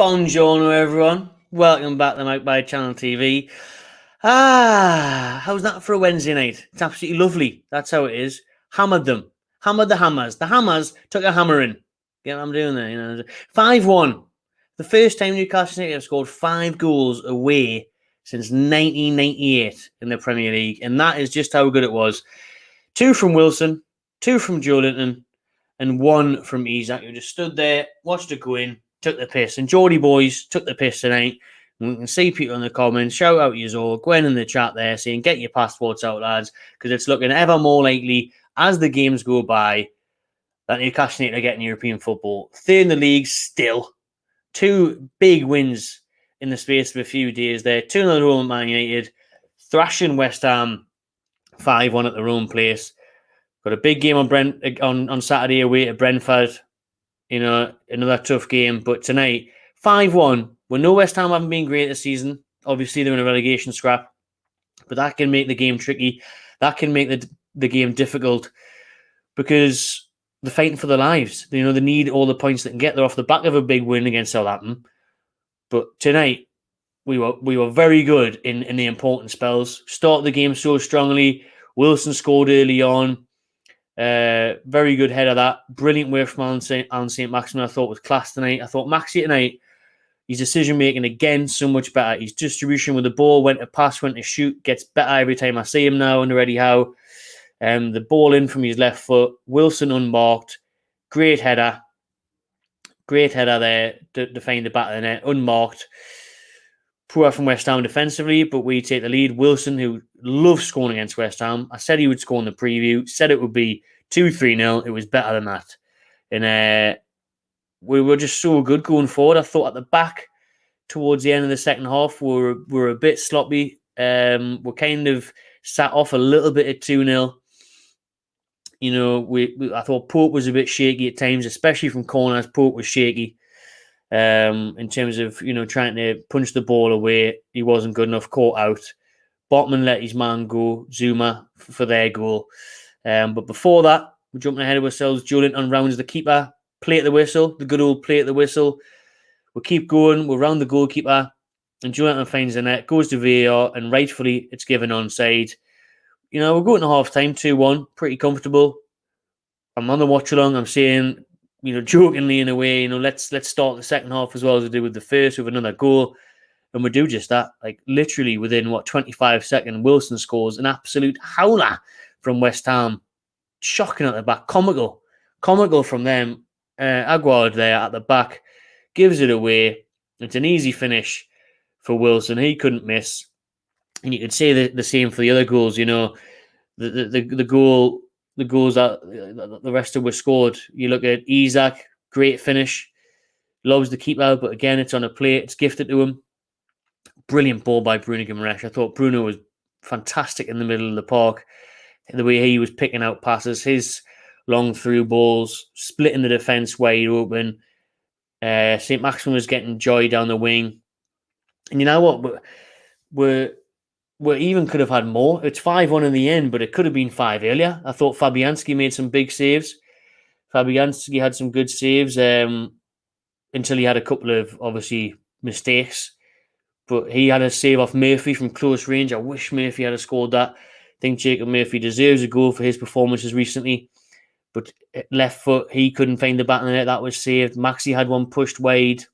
Buongiorno, everyone. Welcome back to Mike by Channel TV. How's that for a Wednesday night? It's absolutely lovely. That's how it is. Hammered them. Hammered the Hammers. The Hammers took a hammering. Get what I'm doing there? 5-1. The first time Newcastle United have scored 5 goals away since 1998 in the Premier League. And that is just how good it was. 2 from Wilson, 2 from Joelinton, and 1 from Isaac, who just stood there, watched it go in, took the piss. And Geordie boys took the piss tonight. And we can see people in the comments, shout out you all, go in the chat there saying, get your passports out, lads, because it's looking ever more likely as the games go by that Newcastle need to get in European football. Third in the league still. 2 big wins in the space of a few days there. 2-0 at home at Man United. Thrashing West Ham 5-1 at their own place. Got a big game on Saturday away at Brentford. You know, another tough game. But tonight, 5-1. We know West Ham haven't been great this season. Obviously, they're in a relegation scrap. But that can make the game tricky. That can make the game difficult. Because they're fighting for their lives. You know, they need all the points they can get. They're off the back of a big win against Southampton. But tonight, we were very good in the important spells. Start the game so strongly. Wilson scored early on. Very good header that. Brilliant work from Alan St. Maximin, I thought, was class tonight. I thought Maxi tonight, his decision-making again, so much better. His distribution with the ball, when to pass, when to shoot, gets better every time I see him now under Eddie Howe. The ball in from his left foot. Wilson unmarked. Great header. Great header there to find the back of the net. Unmarked. Poor from West Ham defensively, but we take the lead. Wilson, who loves scoring against West Ham. I said he would score in the preview. Said it would be 2-3-0. It was better than that. And we were just so good going forward. I thought at the back, towards the end of the second half, we were a bit sloppy. We kind of sat off a little bit at 2-0. You know, I thought Pope was a bit shaky at times, especially from corners. Pope was shaky. In terms of, you know, trying to punch the ball away. He wasn't good enough, caught out. Botman let his man go, Zuma, for their goal. But before that, we're jumping ahead of ourselves. Joelinton rounds the keeper, play at the whistle, the good old play at the whistle. We keep going, we're round the goalkeeper, and Joelinton finds the net, goes to VAR, and rightfully it's given onside. You know, we're going to half-time, 2-1, pretty comfortable. I'm on the watch-along, I'm saying, you know, jokingly in a way, you know, let's start the second half as well as we did with the first with another goal. And we do just that. Like, literally within, 25 seconds, Wilson scores an absolute howler from West Ham. Shocking at the back. Comical from them. Aguard there at the back gives it away. It's an easy finish for Wilson. He couldn't miss. And you could say the same for the other goals, you know. The goals that the rest of were scored. You look at Isaac, great finish. Loves the keeper, but again, it's on a plate. It's gifted to him. Brilliant ball by Bruno Guimaraes. I thought Bruno was fantastic in the middle of the park. The way he was picking out passes, his long through balls, splitting the defence wide open. St. Maximin was getting joy down the wing. And you know what? We even could have had more. It's 5-1 in the end, but it could have been 5 earlier. I thought Fabianski made some big saves. Fabianski had some good saves until he had a couple of, obviously, mistakes. But he had a save off Murphy from close range. I wish Murphy had scored that. I think Jacob Murphy deserves a goal for his performances recently. But left foot, he couldn't find the back of the net. That was saved. Maxi had one pushed wide.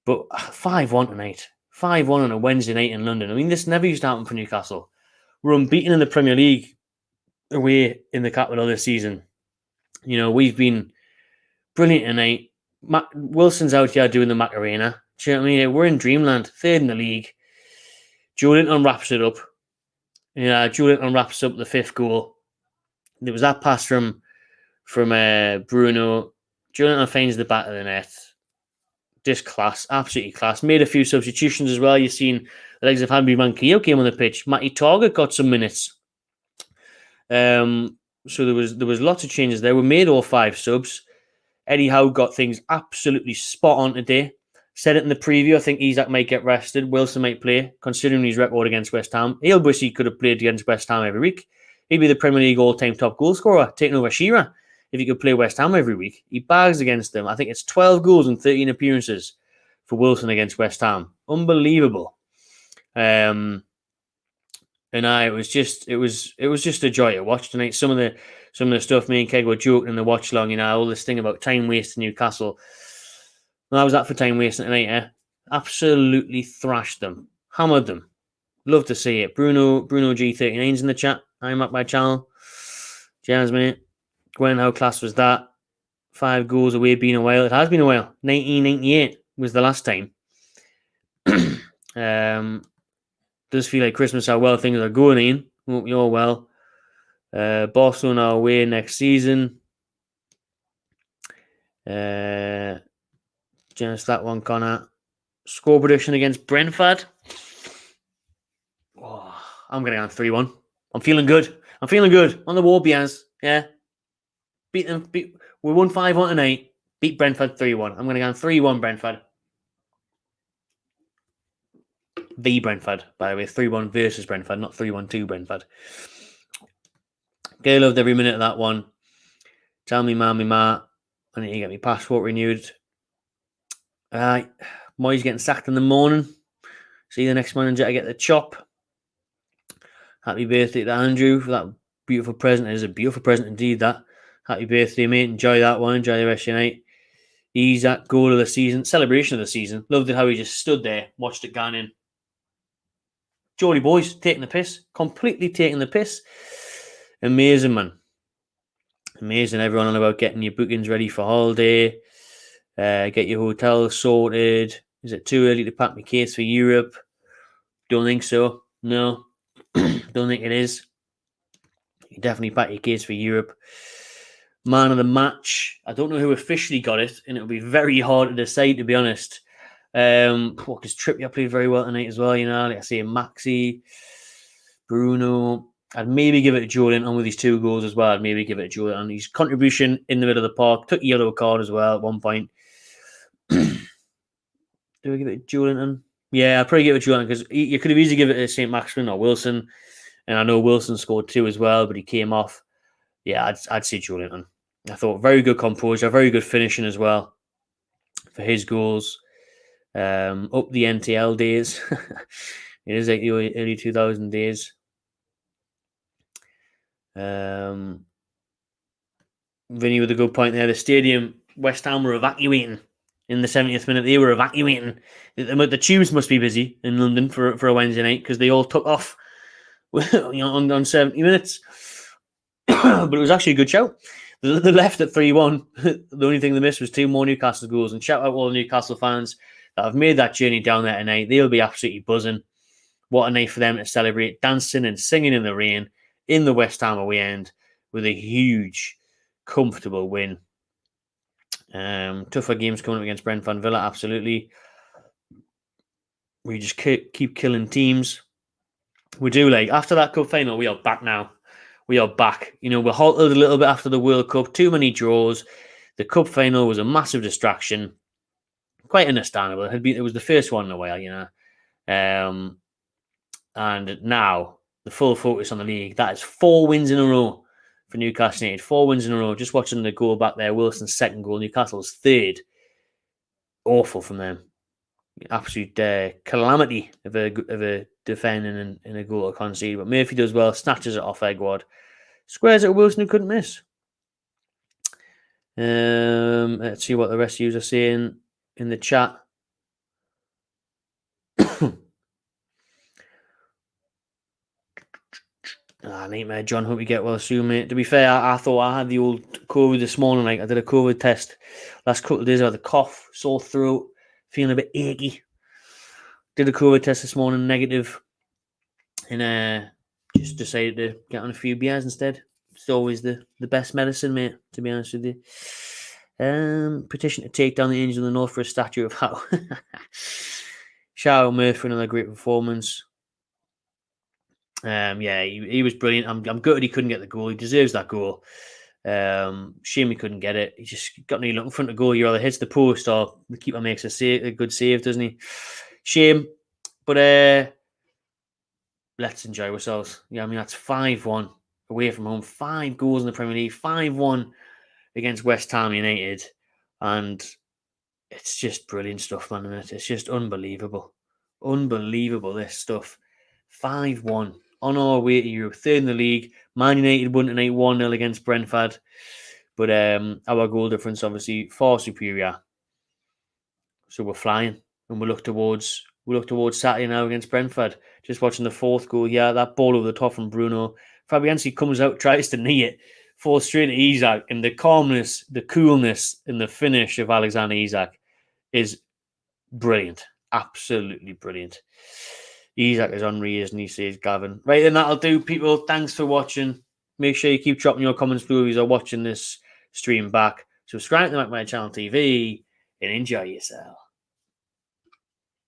But 5-1 tonight. 5-1 on a Wednesday night in London. I mean, this never used to happen for Newcastle. We're unbeaten in the Premier League away in the capital this season. You know, we've been brilliant tonight. Wilson's out here doing the Macarena. Do you know what I mean? We're in dreamland, third in the league. Joelinton wraps it up. Yeah, Joelinton wraps up the 5th goal. There was that pass from Bruno. Joelinton finds the back of the net. Just class, absolutely class. Made a few substitutions as well. You've seen the legs of Hamby Manquillo came on the pitch. Matty Target got some minutes. So there was lots of changes there. We made all 5 subs. Eddie Howe got things absolutely spot on today. Said it in the preview. I think Isaac might get rested. Wilson might play, considering his record against West Ham. He'll wish he could have played against West Ham every week. He'd be the Premier League all-time top goal scorer, taking over Shearer if he could play West Ham every week. He bags against them. I think it's 12 goals and 13 appearances for Wilson against West Ham. Unbelievable. And it was just a joy to watch tonight. Some of the stuff me and Keg were joking in the watch long, all this thing about time wasting Newcastle. And I was that for time wasting tonight, Absolutely thrashed them, hammered them. Love to see it. Bruno G39's in the chat. I'm up my channel. Cheers, mate. Gwen, how class was that? 5 goals away being a while. It has been a while. 1998 was the last time. Does feel like Christmas how well things are going in. Hope you're well. Barcelona are away next season. Just that one, Connor. Score prediction against Brentford. Oh, I'm going to go 3-1. I'm feeling good. On the Warbears. Yeah. Beat them. We won 5-1 tonight. Beat Brentford 3-1. I'm going to go 3-1 Brentford. The Brentford, by the way. 3-1 versus Brentford, not 3-1 Brentford. Gay loved every minute of that one. Tell me, ma, I need to get my passport renewed. Moyes getting sacked in the morning. See the next manager to get the chop. Happy birthday to Andrew for that beautiful present. It is a beautiful present indeed, that. Happy birthday, mate. Enjoy that one. Enjoy the rest of your night. He's that goal of the season. Celebration of the season. Loved it how he just stood there, watched it going in. Geordie boys taking the piss. Completely taking the piss. Amazing, man. Amazing. Everyone on about getting your bookings ready for holiday. Get your hotel sorted. Is it too early to pack my case for Europe? Don't think so. No. Don't think it is. You can definitely pack your case for Europe. Man of the match. I don't know who officially got it, and it'll be very hard to decide, to be honest. Because Trippier played very well tonight as well, Like I say, Maxi, Bruno. I'd maybe give it to Joelinton with his 2 goals as well. I'd maybe give it to Joelinton. His contribution in the middle of the park. Took a yellow card as well at one point. Do I give it to Joelinton? Yeah, I'd probably give it to Joelinton because you could have easily given it to St. Maximin or Wilson. And I know Wilson scored 2 as well, but he came off. Yeah, I'd say Joelinton. I thought very good composure, very good finishing as well for his goals. Up the NTL days. It is like the early 2000 days. Vinny with a good point there. The stadium, West Ham were evacuating in the 70th minute. They were evacuating. The tubes must be busy in London for a Wednesday night because they all took off on 70 minutes. But it was actually a good show. They left at 3-1. The only thing they missed was 2 more Newcastle goals. And shout out all the Newcastle fans that have made that journey down there tonight. They'll be absolutely buzzing. What a night for them to celebrate, dancing and singing in the rain in the West Ham away end with a huge, comfortable win. Tougher games coming up against Brentford and Villa, absolutely. We just keep killing teams. We do, after that cup final, we are back now. We are back. We're halted a little bit after the World Cup. Too many draws. The cup final was a massive distraction. Quite understandable. It was the first one in a while, and now the full focus on the league. That is 4 wins in a row for Newcastle United. 4 wins in a row. Just watching the goal back there. Wilson's 2nd goal. Newcastle's 3rd. Awful from them. Absolute calamity of a defending and a goal to concede. But Murphy does well. Snatches it off Egward. Squares it at Wilson, who couldn't miss. Let's see what the rest of you are saying in the chat. Nightmare, John. Hope you get well soon, mate. To be fair, I thought I had the old COVID this morning. I did a COVID test last couple of days. I had a cough, sore throat, feeling a bit achy. Did a COVID test this morning, negative, and just decided to get on a few beers instead. It's always the best medicine, mate, to be honest with you. Petition to take down the Angel of the North for a statue of Howe. Shout out Murphy for another great performance. He was brilliant. I'm gutted he couldn't get the goal. He deserves that goal. Shame he couldn't get it. He just got no look in front of goal. He either hits the post or the keeper makes a good save, doesn't he? Shame. But let's enjoy ourselves. Yeah, that's 5-1 away from home. 5 goals in the Premier League. 5-1 against West Ham United, and it's just brilliant stuff, man, isn't it? It's just unbelievable. Unbelievable, this stuff. 5-1 on our way to Europe, third in the league. Man United won tonight 1-0 against Brentford, but our goal difference obviously far superior. So we're flying, and we look towards Saturday now against Brentford. Just watching the fourth goal here, that ball over the top from Bruno. Fabianski comes out, tries to knee it, falls straight to Isak, and the calmness, the coolness in the finish of Alexander Isak is brilliant. Absolutely brilliant. Isak is on isn't he, says Gavin. Right, then that'll do, people. Thanks for watching. Make sure you keep dropping your comments below if you're watching this stream back. Subscribe to my channel TV and enjoy yourself.